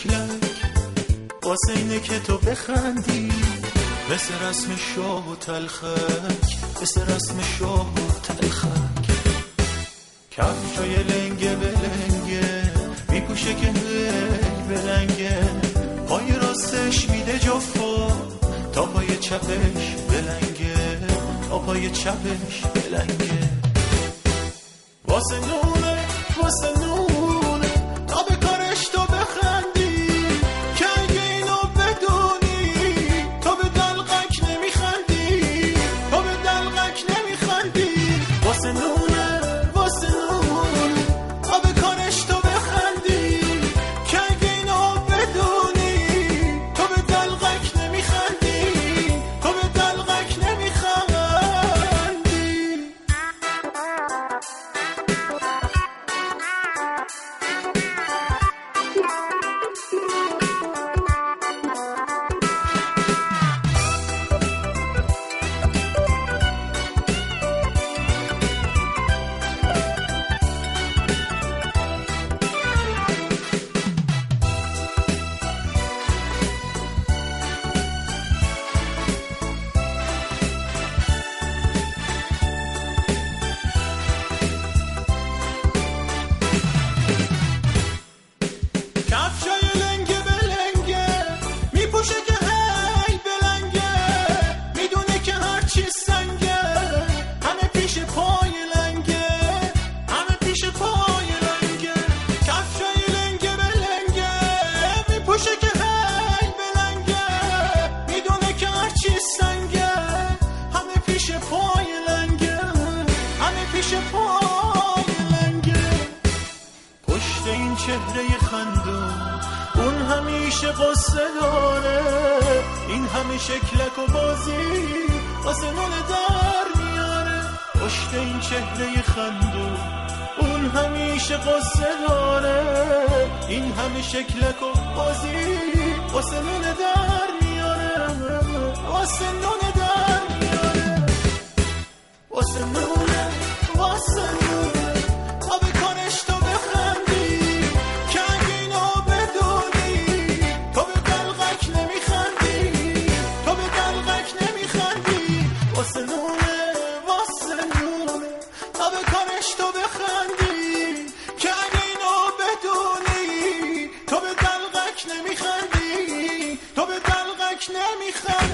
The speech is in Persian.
شکلک واسه اینه که تو بخندی، مثل رسم شاه و تلخک، مثل رسم شاه و تلخک. کفشای لنگه بلنگه میپوشه که بلنگه، پای راستش میده جفا تا پای چپش بلنگه، تا پای چپش بلنگه. واسه نونه واسه نونه تا به کارش تو بخندی، که اگه اینو بدونی تو به دلقک نمیخندی، تو به دلقک نمیخندی. واسه نونه واسه نونه تا به کارش تو بخندی، که اگه اینو بدونی تو به دلقک نمیخندی، تو به دلقک نمیخندی. پشت این چهره خندون اون همیشه قصه داره، این همه شکلک و بازی واسه نونه در میاره. پشت این چهره خندون اون همیشه قصه داره، این همه شکلک و بازی واسه نونه در میاره، واسه نونه در میاره. واسه نونه واسه نونه تا به کارش تو بخندی، که اگه اینو بدونی تو به دلقک نمیخندی، تو به دلقک نمیخندی. واسه نونه واسه نونه تا به کارش تو بخندی، که اگه اینو بدونی تو به دلقک نمیخندی، تو به دلقک نمیخندی.